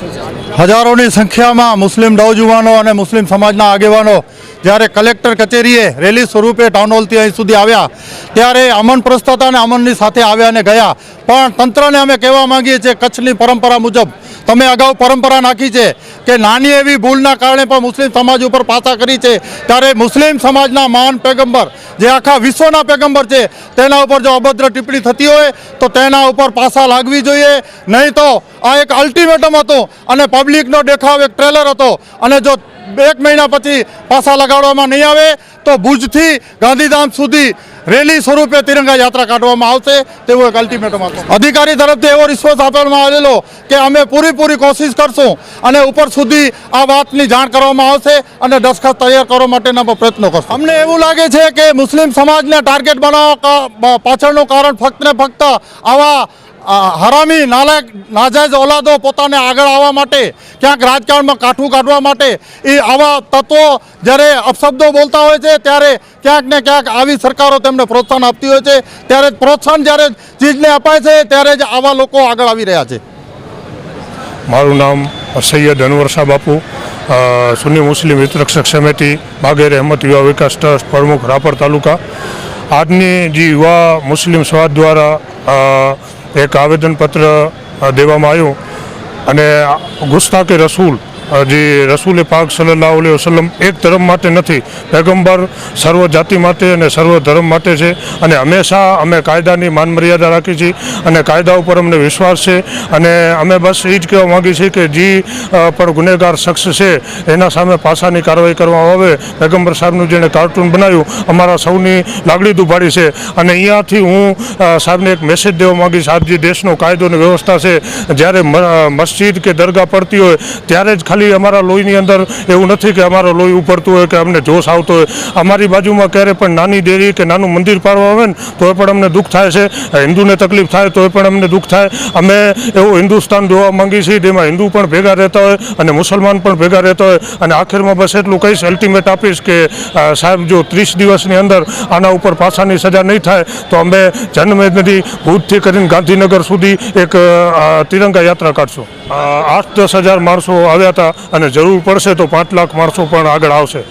હજારોની સંખ્યામાં મુસ્લિમ નવજુવાનો અને મુસ્લિમ સમાજના આગેવાનો જ્યારે કલેક્ટર કચેરીએ રેલી સ્વરૂપે ટાઉન હોલથી અહીં સુધી આવ્યા ત્યારે અમન પ્રસ્થતા અને અમનની સાથે આવ્યા અને ગયા, પણ તંત્રને અમે કહેવા માંગીએ છીએ કચ્છની પરંપરા મુજબ તમે અગાઉ પરંપરા નાખી છે કે નાની એવી ભૂલના કારણે પણ મુસ્લિમ સમાજ ઉપર પાછા કરી છે, ત્યારે મુસ્લિમ સમાજના મહાન પેગમ્બર જે આખા વિશ્વના પેગમ્બર છે તેના ઉપર જો અભદ્ર ટિપ્પણી થતી હોય તો તેના ઉપર પાછા લાગવી જોઈએ, નહીં તો આ એક અલ્ટિમેટમ હતું અને પબ્લિકનો દેખાવ એક ટ્રેલર હતો અને જો 1 મહિના પછી પાછા લગાડવામાં નહીં આવે તો ભુજથી ગાંધીધામ સુધી રેલી સ્વરૂપે તિરંગા યાત્રા કાઢવામાં આવશે તેવો એક અલ્ટિમેટમ હતો। અધિકારી તરફથી એવો રિસ્પોન્સ આપવામાં આવેલો કે અમે પૂરી કોશિશ કરશું અને ઉપર સુધી આ વાતની જાણ કરવામાં આવશે અને દરખાસ્ત તૈયાર કરવા માટેના પ્રયત્નો કરશું। અમને એવું લાગે છે કે મુસ્લિમ સમાજને ટાર્ગેટ બનાવવા પાછળનું કારણ ફક્ત ને ફક્ત આવા હરામી નાલાયક નાજાયજ ઓલાદો પોતાને આગળ આવવા માટે ક્યાંક રાજકારણમાં કાઠું કાઢવા માટે એ આવા તત્વો જ્યારે અપશબ્દો બોલતા હોય છે ત્યારે ક્યાંક ને ક્યાંક આવી સરકારો તેમને પ્રોત્સાહન આપતી હોય છે, ત્યારે પ્રોત્સાહન જ્યારે ચીજને અપાય છે ત્યારે જ આવા લોકો આગળ આવી રહ્યા છે। મારું નામ સૈયદ અનવર શાહ બાપુ, સુન્ની મુસ્લિમ હિતરક્ષક સમિતિ બાગેર અહેમદ યુવા વિકાસ ટ્રસ્ટ પ્રમુખ રાપર તાલુકા। આજની જે યુવા મુસ્લિમ સમાજ દ્વારા એક આવેદનપત્ર દેવામાં આવ્યું અને ગુસ્તાકે રસૂલ જે રસૂલે પાક સલ્લલ્લાહુ અલૈહિ વસલ્લમ એક ધર્મ માટે નથી, પેગમ્બર સર્વ જાતિ માટે અને સર્વ ધર્મ માટે છે અને હંમેશા અમે કાયદાની માન મર્યાદા રાખી છીએ અને કાયદા ઉપર અમને વિશ્વાસ છે અને અમે બસ એ જ કહેવા માગીએ છીએ કે જે પણ ગુનેગાર શખ્સ છે એના સામે પાસાની કાર્યવાહી કરવામાં આવે। પેગમ્બર સાહેબનું જેણે કાર્ટૂન બનાવ્યું અમારા સૌની લાગણી દુભાડી છે અને અહીંયાથી હું સાહેબને એક મેસેજ દેવા માગીશ, આજ જે દેશનો કાયદો અને વ્યવસ્થા છે જ્યારે મસ્જિદ કે દરગાહ પડતી હોય ત્યારે જ ખાલી અમારા લોહીની અંદર એવું નથી કે અમારો લોહી ઉપડતું હોય કે અમને જોશ આવતો હોય, અમારી બાજુમાં ક્યારે પણ નાની ડેરી કે નાનું મંદિર પાડવા આવે ને તો પણ અમને દુઃખ થાય છે, હિન્દુને તકલીફ થાય તો પણ અમને દુઃખ થાય। અમે એવું હિન્દુસ્તાન જોવા માંગીએ છીએ જેમાં હિન્દુ પણ ભેગા રહેતા હોય અને મુસલમાન પણ ભેગા રહેતા હોય અને આખિરમાં બસ એટલું કહીશ, અલ્ટિમેટ આપીશ કે સાહેબ જો 30 દિવસની અંદર આના ઉપર પાસાની સજા નહીં થાય તો અમે જન્મથી ભુજથી કરીને ગાંધીનગર સુધી એક તિરંગા યાત્રા કાઢશું। 8-10 હજાર માણસો આવ્યા હતા અને જરૂર પડશે તો 5 લાખ માણસો પણ આગળ આવશે।